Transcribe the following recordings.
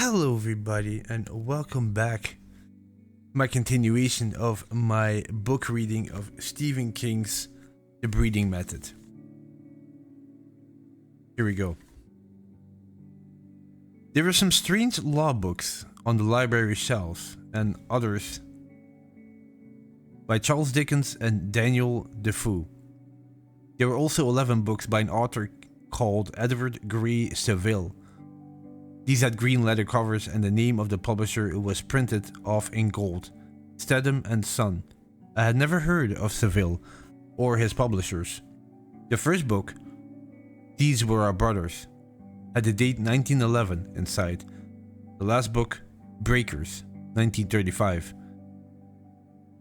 Hello everybody and welcome back. My continuation of my book reading of Stephen King's The Breeding Method. Here we go. There were some strange law books on the library shelves and others by Charles Dickens and Daniel Defoe. There were also 11 books by an author called Edward Grey Saville. These had green leather covers and the name of the publisher was printed off in gold, Stedham and Son. I had never heard of Saville or his publishers. The first book, These Were Our Brothers, had the date 1911 inside. The last book, Breakers, 1935.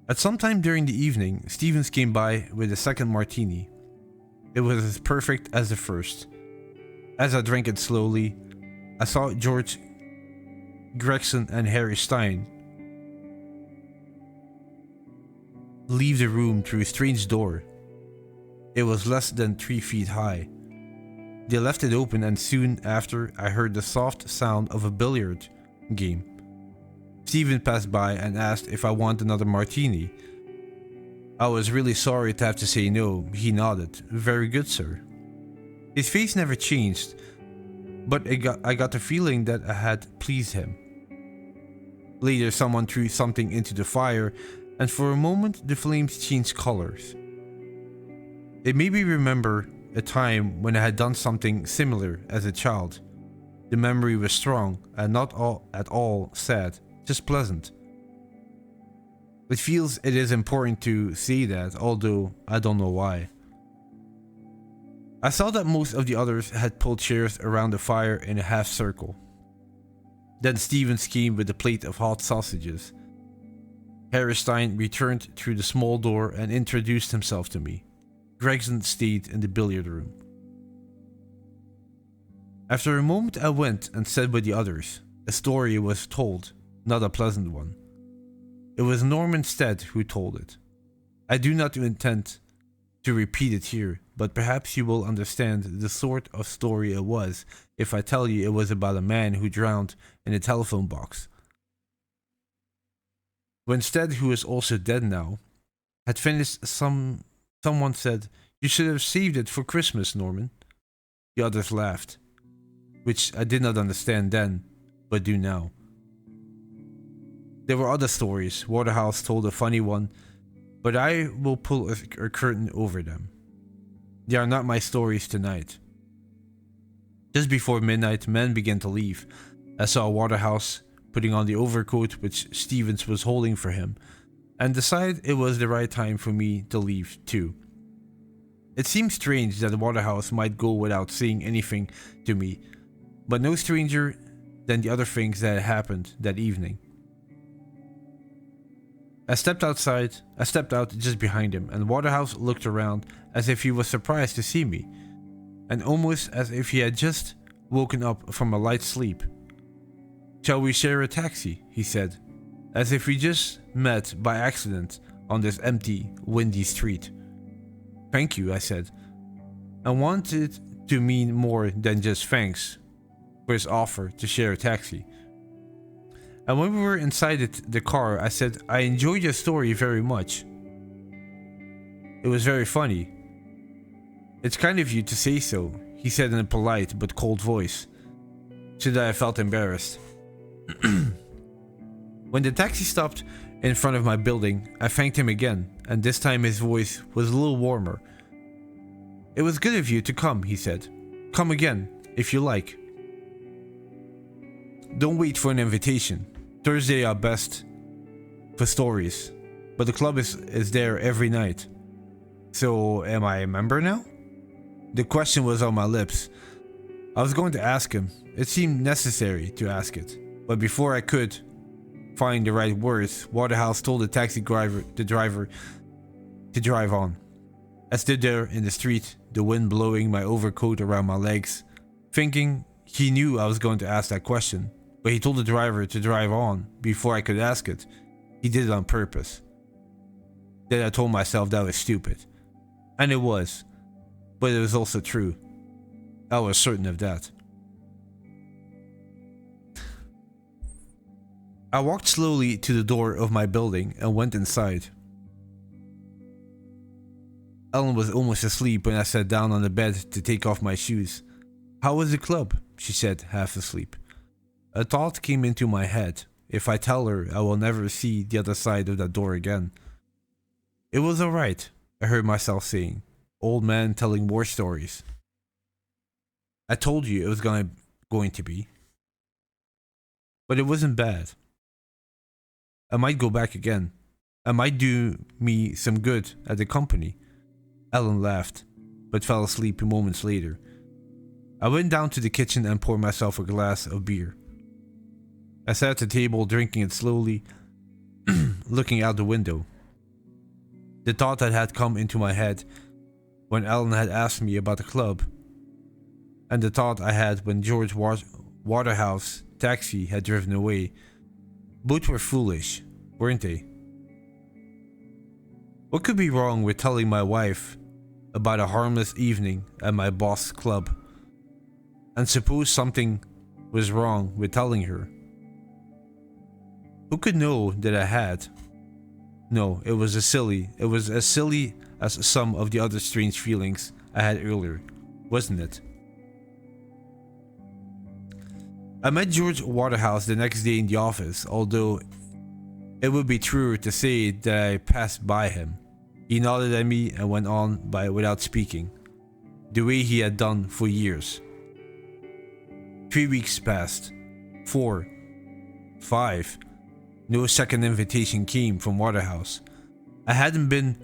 At some time during the evening, Stevens came by with a second martini. It was as perfect as the first. As I drank it slowly, I saw George Gregson and Harry Stein leave the room through a strange door. It was less than 3 feet high. They left it open and soon after I heard the soft sound of a billiard game. Stephen passed by and asked if I want another martini. I was really sorry to have to say no. He nodded. Very good, sir. His face never changed, but I got the feeling that I had pleased him. Later someone threw something into the fire and for a moment the flames changed colors. It made me remember a time when I had done something similar as a child. The memory was strong and not at all sad, just pleasant. It feels it is important to say that, although I don't know why. I saw that most of the others had pulled chairs around the fire in a half circle. Then Stevens came with a plate of hot sausages. Harry Stein returned through the small door and introduced himself to me. Gregson stayed in the billiard room. After a moment I went and sat with the others. A story was told, not a pleasant one. It was Norman Stead who told it. I do not intend to repeat it here, but perhaps you will understand the sort of story it was if I tell you it was about a man who drowned in a telephone box. When Stead, who is also dead now, had finished, someone said, "You should have saved it for Christmas, Norman." The others laughed, which I did not understand then, but do now. There were other stories. Waterhouse told a funny one, but I will pull a curtain over them. They are not my stories tonight. Just before midnight, men began to leave. I saw Waterhouse putting on the overcoat which Stevens was holding for him, and decided it was the right time for me to leave too. It seemed strange that Waterhouse might go without saying anything to me, but no stranger than the other things that had happened that evening. I stepped out just behind him, and Waterhouse looked around as if he was surprised to see me, and almost as if he had just woken up from a light sleep. "Shall we share a taxi?" he said, as if we just met by accident on this empty, windy street. "Thank you," I said. I wanted to mean more than just thanks for his offer to share a taxi. And when we were inside the car, I said, "I enjoyed your story very much. It was very funny." "It's kind of you to say so," he said in a polite but cold voice, so that I felt embarrassed. When the taxi stopped in front of my building, I thanked him again, and this time his voice was a little warmer. "It was good of you to come," he said. "Come again, if you like. Don't wait for an invitation. Thursday are best for stories, but the club is there every night." "So, am I a member now?" The question was on my lips. I was going to ask him. It seemed necessary to ask it, but before I could find the right words, Waterhouse told the taxi driver to drive on. I stood there in the street, the wind blowing my overcoat around my legs, thinking he knew I was going to ask that question. But he told the driver to drive on before I could ask it. He did it on purpose. Then I told myself that was stupid. And it was. But it was also true. I was certain of that. I walked slowly to the door of my building and went inside. Ellen was almost asleep when I sat down on the bed to take off my shoes. "How was the club?" she said, half asleep. A thought came into my head. If I tell her, I will never see the other side of that door again. "It was alright," I heard myself saying. Old man telling war stories. "I told you it was going to be. But it wasn't bad. I might go back again. It might do me some good at the company." Ellen laughed, but fell asleep moments later. I went down to the kitchen and poured myself a glass of beer. I sat at the table drinking it slowly, looking out the window. The thought that had come into my head when Ellen had asked me about the club, and the thought I had when George Waterhouse taxi had driven away, both were foolish, weren't they? What could be wrong with telling my wife about a harmless evening at my boss' club? And suppose something was wrong with telling her? Who could know that I had? No, it was as silly as some of the other strange feelings I had earlier, wasn't it? I met George Waterhouse the next day in the office, although it would be truer to say that I passed by him. He nodded at me and went on by without speaking, the way he had done for years. 3 weeks passed. 4. 5. No second invitation came from Waterhouse. It hadn't been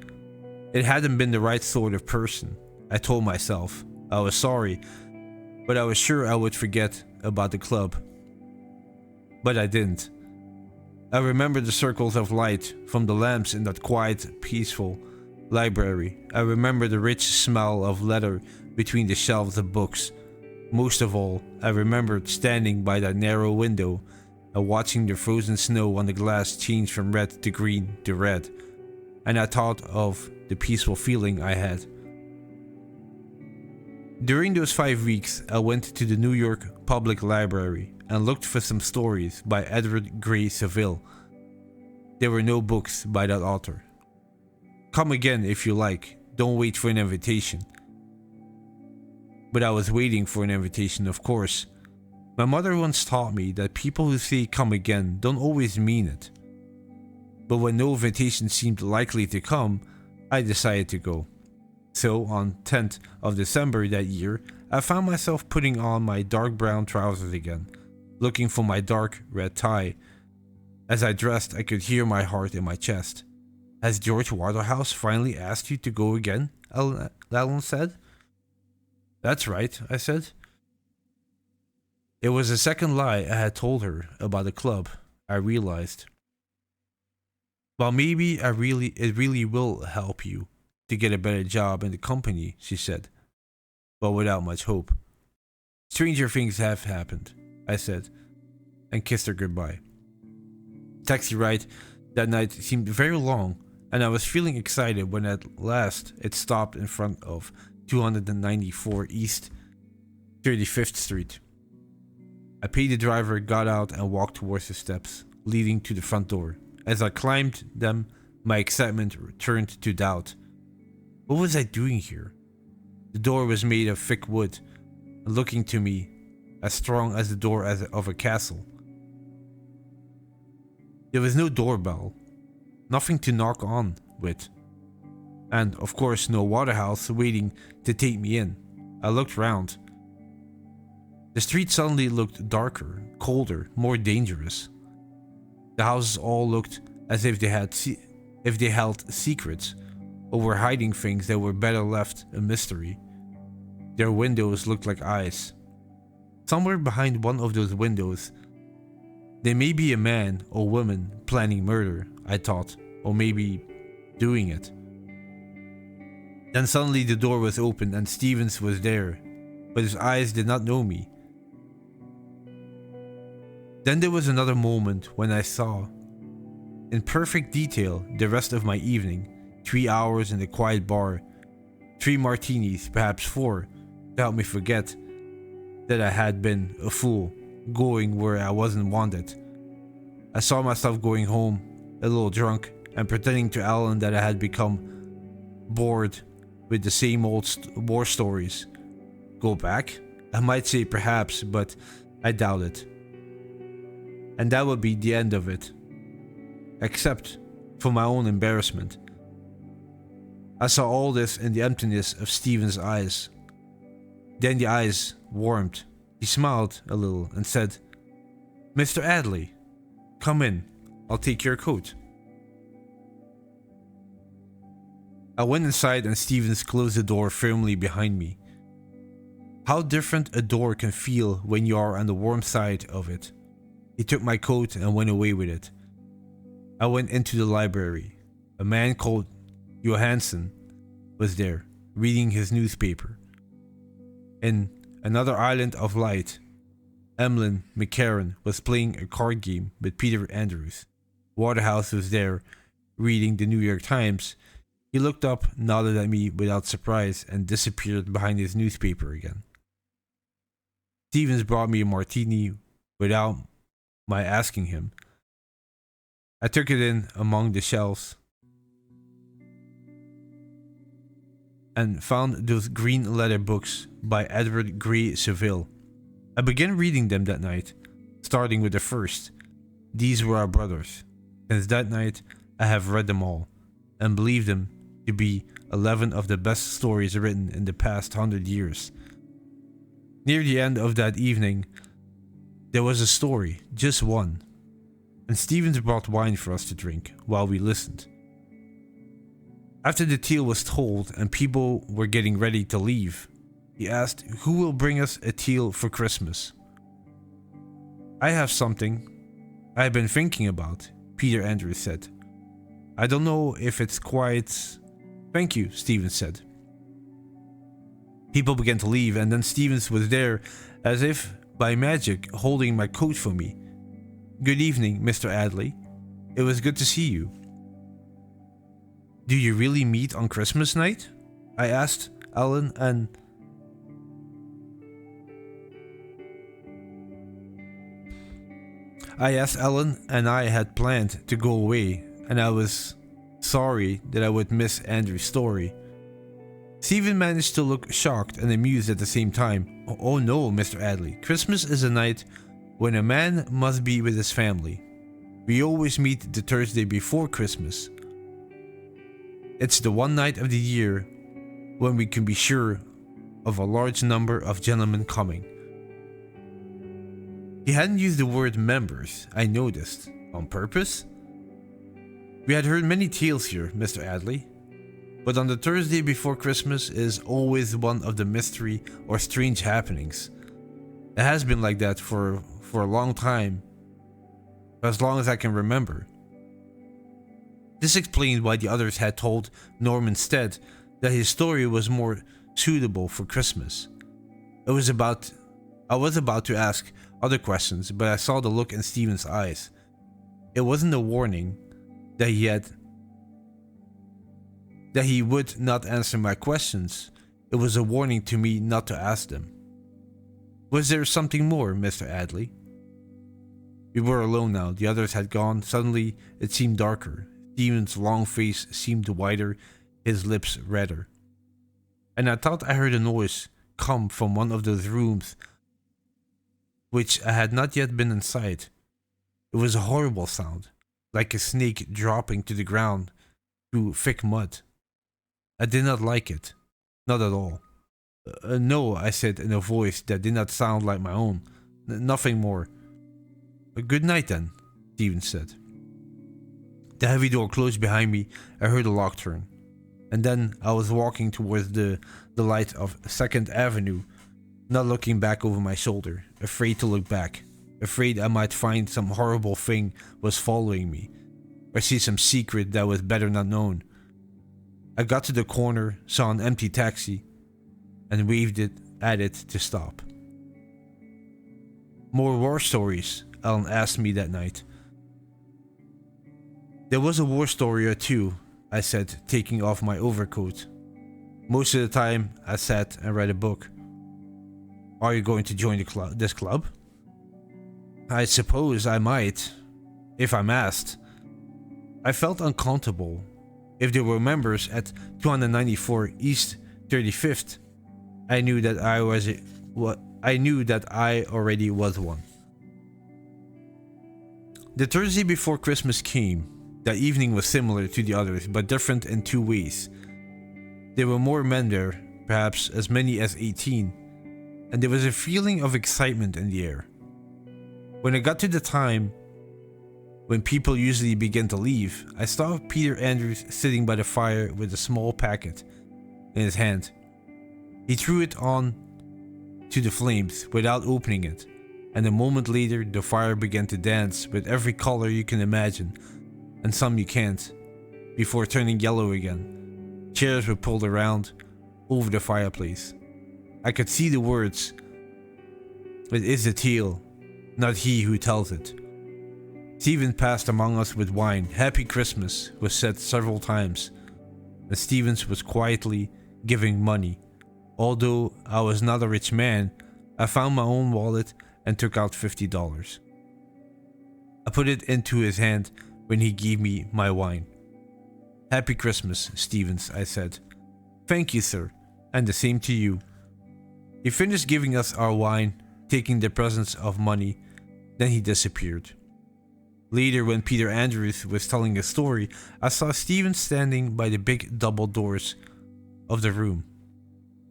the right sort of person. I told myself. I was sorry, but I was sure I would forget about the club. But I didn't. I remember the circles of light from the lamps in that quiet, peaceful library. I remember the rich smell of leather between the shelves of books. Most of all, I remembered standing by that narrow window and watching the frozen snow on the glass change from red to green to red, and I thought of the peaceful feeling I had. During those 5 weeks, I went to the New York Public Library and looked for some stories by Edward Gray Seville. There were no books by that author. Come again if you like, don't wait for an invitation. But I was waiting for an invitation, of course. My mother once taught me that people who say come again don't always mean it. But when no invitation seemed likely to come, I decided to go. So on 10th of December that year, I found myself putting on my dark brown trousers again, looking for my dark red tie. As I dressed, I could hear my heart in my chest. "Has George Waterhouse finally asked you to go again?" Ellen said. "That's right," I said. It was the second lie I had told her about the club, I realized. "Well, maybe it really will help you to get a better job in the company," she said, but without much hope. "Stranger things have happened," I said, and kissed her goodbye. Taxi ride that night seemed very long, and I was feeling excited when at last it stopped in front of 294 East 35th Street. I paid the driver, got out, and walked towards the steps leading to the front door. As I climbed them, my excitement turned to doubt. What was I doing here? The door was made of thick wood, and looking to me as strong as the door of a castle. There was no doorbell, nothing to knock on with, and of course no Waterhouse waiting to take me in. I looked round. The street suddenly looked darker, colder, more dangerous. The houses all looked as if they held secrets, or were hiding things that were better left a mystery. Their windows looked like eyes. Somewhere behind one of those windows, there may be a man or woman planning murder, I thought, or maybe doing it. Then suddenly the door was opened and Stevens was there, but his eyes did not know me. Then there was another moment when I saw, in perfect detail, the rest of my evening. 3 hours in the quiet bar, 3 martinis, perhaps 4, to help me forget that I had been a fool, going where I wasn't wanted. I saw myself going home, a little drunk, and pretending to Alan that I had become bored with the same old war stories. Go back? I might say perhaps, but I doubt it. And that would be the end of it. Except for my own embarrassment. I saw all this in the emptiness of Stephen's eyes. Then the eyes warmed. He smiled a little and said, "Mr. Adley, come in. I'll take your coat." I went inside and Stevens closed the door firmly behind me. How different a door can feel when you are on the warm side of it. He took my coat and went away with it. I went into the library. A man called Johansson was there, reading his newspaper. In another island of light, Emlyn McCarran was playing a card game with Peter Andrews. Waterhouse was there, reading the New York Times. He looked up, nodded at me without surprise, and disappeared behind his newspaper again. Stevens brought me a martini without my asking him. I took it in among the shelves and found those green leather books by Edward Gray Seville. I began reading them that night, starting with the first. These Were Our Brothers. Since that night, I have read them all, and believe them to be 11 of the best stories written in the past 100 years. Near the end of that evening, there was a story, just one, and Stevens brought wine for us to drink while we listened. After the tale was told and people were getting ready to leave, he asked, "Who will bring us a tale for Christmas?" "I have something I have been thinking about," Peter Andrews said. "I don't know if it's quite..." "Thank you," Stevens said. People began to leave, and then Stevens was there, as if by magic, holding my coat for me. "Good evening, Mr. Adley. It was good to see you." "Do you really meet on Christmas night?" I asked Alan, and I had planned to go away, and I was sorry that I would miss Andrew's story. Stephen managed to look shocked and amused at the same time. "Oh no, Mr. Adley. Christmas is a night when a man must be with his family. We always meet the Thursday before Christmas. It's the one night of the year when we can be sure of a large number of gentlemen coming." He hadn't used the word members, I noticed. On purpose? "We had heard many tales here, Mr. Adley, but on the Thursday before Christmas is always one of the mystery or strange happenings. It has been like that for a long time, as long as I can remember." This explained why the others had told Norman Stead that his story was more suitable for Christmas. I was about to ask other questions, but I saw the look in Stephen's eyes. It wasn't a warning that he would not answer my questions. It was a warning to me not to ask them. "Was there something more, Mr. Adley?" We were alone now. The others had gone. Suddenly, it seemed darker. Stephen's long face seemed wider, his lips redder. And I thought I heard a noise come from one of those rooms which I had not yet been inside. It was a horrible sound, like a snake dropping to the ground through thick mud. I did not like it. Not at all. No, I said in a voice that did not sound like my own. Nothing more. "Good night then," Stevens said. The heavy door closed behind me. I heard a lock turn. And then I was walking towards the light of 2nd Avenue, not looking back over my shoulder, afraid to look back, afraid I might find some horrible thing was following me, or see some secret that was better not known. I got to the corner, saw an empty taxi, and waved at it to stop. "More war stories?" Alan asked me that night. "There was a war story or two," I said, taking off my overcoat. Most of the time, I sat and read a book. "Are you going to join this club?" "I suppose I might. if I'm asked. I felt uncomfortable. If there were members at 294 East 35th, I knew that I already was one. The Thursday before Christmas came. That evening was similar to the others, but different in two ways. There were more men there, perhaps as many as 18, and there was a feeling of excitement in the air. When I got to the time when people usually begin to leave, I saw Peter Andrews sitting by the fire with a small packet in his hand. He threw it on to the flames without opening it, and a moment later the fire began to dance with every color you can imagine, and some you can't, before turning yellow again. Chairs were pulled around over the fireplace. I could see the words, "It is the tale, not he who tells it." Stephen passed among us with wine. "Happy Christmas" was said several times, and Stevens was quietly giving money. Although I was not a rich man, I found my own wallet and took out $50. I put it into his hand when he gave me my wine. "Happy Christmas, Stevens," I said. "Thank you, sir, and the same to you." He finished giving us our wine, taking the presents of money, then he disappeared. Later, when Peter Andrews was telling a story, I saw Stevens standing by the big double doors of the room,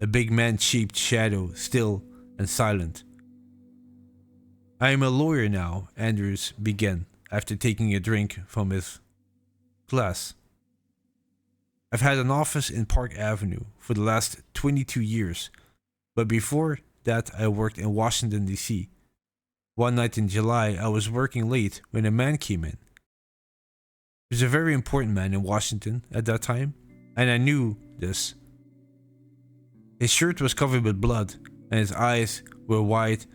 a big man-shaped shadow, still and silent. "I am a lawyer now," Andrews began, after taking a drink from his glass. "I've had an office in Park Avenue for the last 22 years, but before that I worked in Washington, D.C. One night in July, I was working late when a man came in. He was a very important man in Washington at that time, and I knew this. His shirt was covered with blood, and his eyes were wide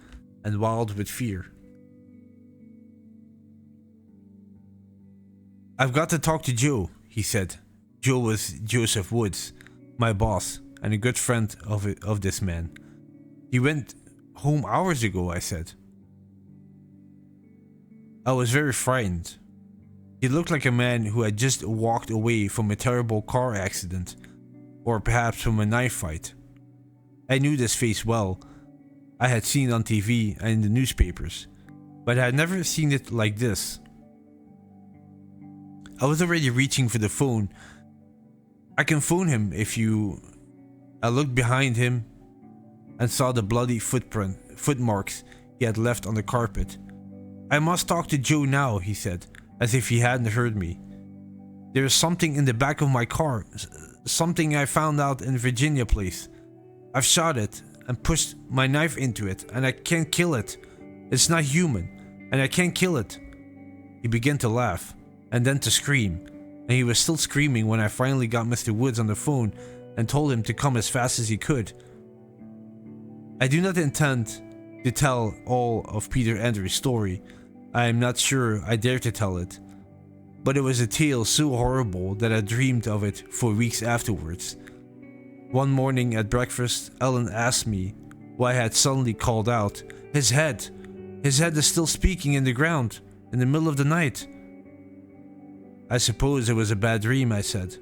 and wild with fear. "I've got to talk to Joe," he said. Joe was Joseph Woods, my boss, and a good friend of this man. "He went home hours ago," I said. I was very frightened. He looked like a man who had just walked away from a terrible car accident, or perhaps from a knife fight. I knew this face well. I had seen it on TV and in the newspapers, but I had never seen it like this. I was already reaching for the phone. "I can phone him if you..." I looked behind him and saw the bloody foot marks he had left on the carpet. "I must talk to Joe now," he said, as if he hadn't heard me. "There is something in the back of my car, something I found out in Virginia Place. I've shot it and pushed my knife into it, and I can't kill it. It's not human, and I can't kill it." He began to laugh, and then to scream, and he was still screaming when I finally got Mr. Woods on the phone and told him to come as fast as he could. I do not intend to tell all of Peter Andrews' story. I am not sure I dare to tell it, but it was a tale so horrible that I dreamed of it for weeks afterwards. One morning at breakfast, Ellen asked me why I had suddenly called out, His head is still speaking in the ground, in the middle of the night." "I suppose it was a bad dream," I said.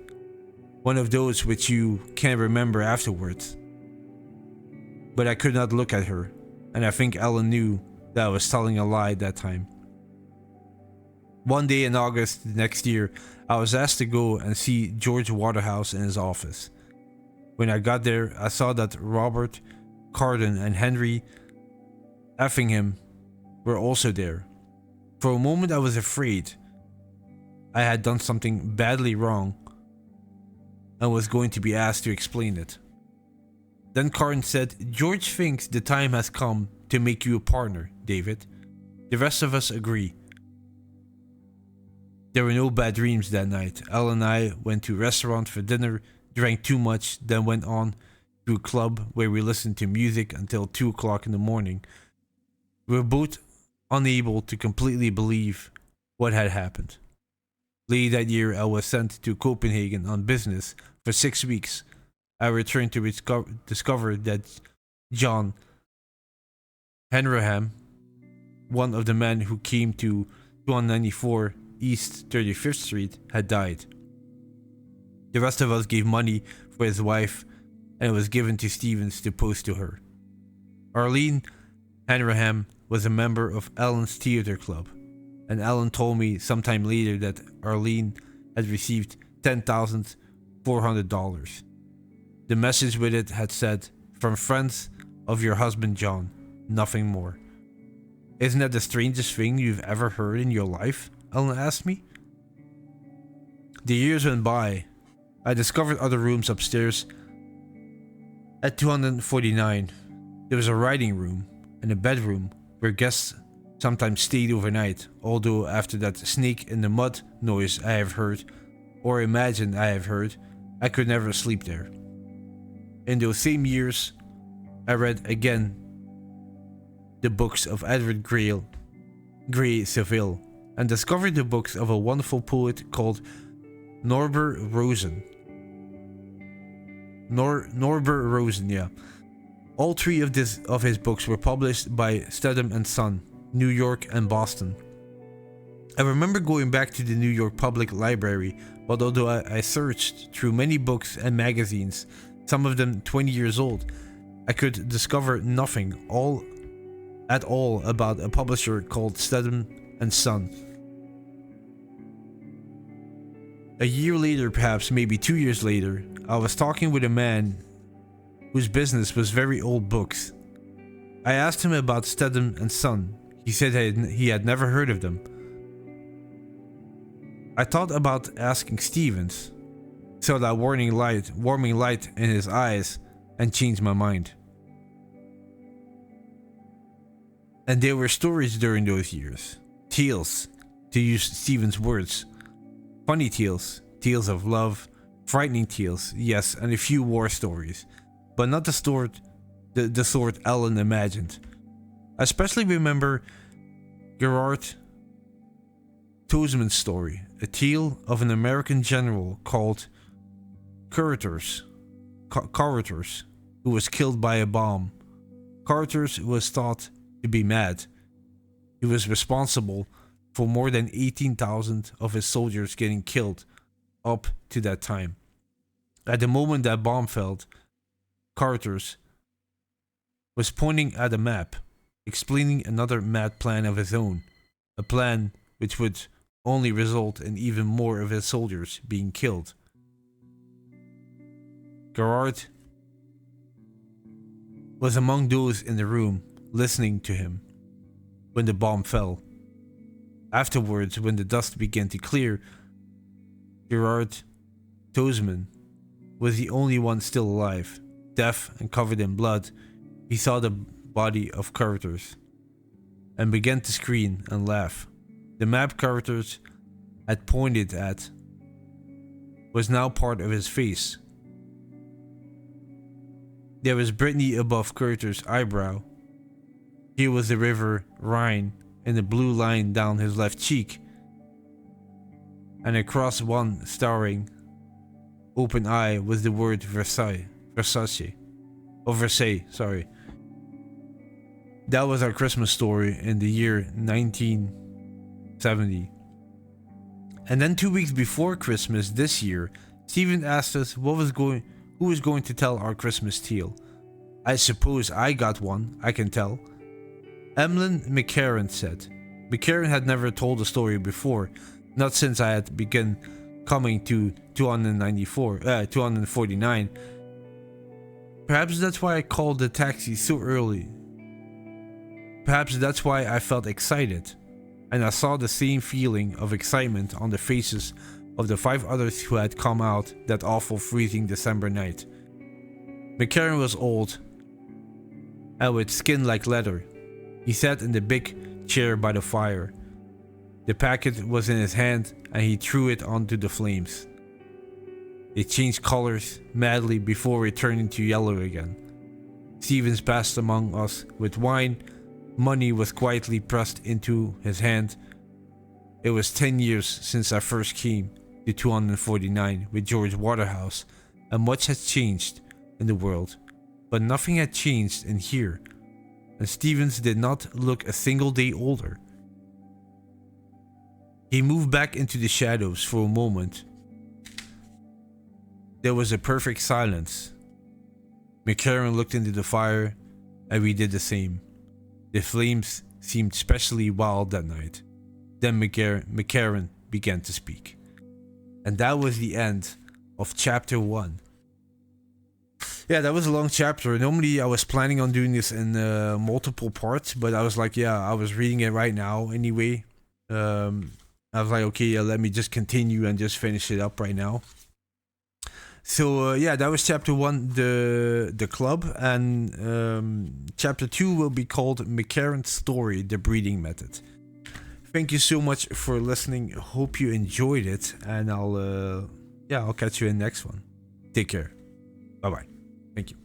"One of those which you can't remember afterwards." But I could not look at her, and I think Ellen knew that I was telling a lie that time. One day in August the next year, I was asked to go and see George Waterhouse in his office. When I got there, I saw that Robert Carden and Henry Effingham were also there. For a moment I was afraid I had done something badly wrong and was going to be asked to explain it. Then Carden said, "George thinks the time has come to make you a partner, David. The rest of us agree." There were no bad dreams that night. Ellen and I went to a restaurant for dinner, drank too much, then went on to a club where we listened to music until 2 o'clock in the morning. We were both unable to completely believe what had happened. Late that year, I was sent to Copenhagen on business for 6 weeks. I returned to discover that John Henraham, one of the men who came to 294 East 35th Street, had died. The rest of us gave money for his wife, and it was given to Stevens to post to her. Arlene Hanrahan was a member of Ellen's theater club, and Ellen told me sometime later that Arlene had received $10,400. The message with it had said, "From friends of your husband John, nothing more." "Isn't that the strangest thing you've ever heard in your life?" Ellen asked me. The years went by. I discovered other rooms upstairs. At 249, there was a writing room and a bedroom where guests sometimes stayed overnight, although after that snake in the mud noise I have heard, or imagined I have heard, I could never sleep there. In those same years, I read again the books of Edward Gray Seville, and discovered the books of a wonderful poet called Norbert Rosen. Norbert Rosen, yeah. All three of his books were published by Stedham and Son, New York and Boston. I remember going back to the New York Public Library, but although I searched through many books and magazines, some of them 20 years old, I could discover nothing at all about a publisher called Stedham and Son. A year later, perhaps maybe 2 years later, I was talking with a man whose business was very old books. I asked him about Stedham and Son. He said he had never heard of them. I thought about asking Stevens, saw that warming light in his eyes, and changed my mind. And there were stories during those years. Tales, to use Stevens' words. Funny tales, tales of love, frightening tales, yes, and a few war stories, but not the sort Ellen imagined. I especially remember Gerard Tosman's story, a tale of an American general called Carruthers, who was killed by a bomb. Carruthers was thought to be mad. He was responsible for more than 18,000 of his soldiers getting killed up to that time. At the moment that bomb fell, Carruthers was pointing at a map, explaining another mad plan of his own, a plan which would only result in even more of his soldiers being killed. Gerard was among those in the room listening to him when the bomb fell. Afterwards, when the dust began to clear, Gerard Tosman was the only one still alive. Deaf and covered in blood, he saw the body of Carruthers and began to scream and laugh. The map Carruthers had pointed at was now part of his face. There was Brittany above Carruthers' eyebrow. Here was the river Rhine in a blue line down his left cheek, and across one staring, open eye was the word Versailles. Sorry. That was our Christmas story in the year 1970. And then 2 weeks before Christmas this year, Stephen asked us who was going to tell our Christmas tale. I suppose I got one, I can tell. Emlyn McCarran said. McCarran had never told a story before, not since I had begun coming to 249. Perhaps that's why I called the taxi so early. Perhaps that's why I felt excited, and I saw the same feeling of excitement on the faces of the 5 others who had come out that awful freezing December night. McCarran was old and with skin like leather. He sat in the big chair by the fire. The packet was in his hand and he threw it onto the flames. They changed colors madly before returning to yellow again. Stevens passed among us with wine. Money was quietly pressed into his hand. It was 10 years since I first came to 249 with George Waterhouse, and much has changed in the world, but nothing had changed in here, and Stevens did not look a single day older. He moved back into the shadows for a moment. There was a perfect silence. McCarran looked into the fire, and we did the same. The flames seemed especially wild that night. Then McCarran began to speak. And that was the end of chapter 1. Yeah, that was a long chapter. Normally I was planning on doing this in multiple parts, but I was like, yeah, I was reading it right now anyway. I was like, okay, yeah, let me just continue and just finish it up right now. So yeah, that was chapter 1, the club, and chapter 2 will be called McCarran's Story, the Breeding Method. Thank you so much for listening. Hope you enjoyed it, and I'll catch you in the next one. Take care. Bye bye. Thank you.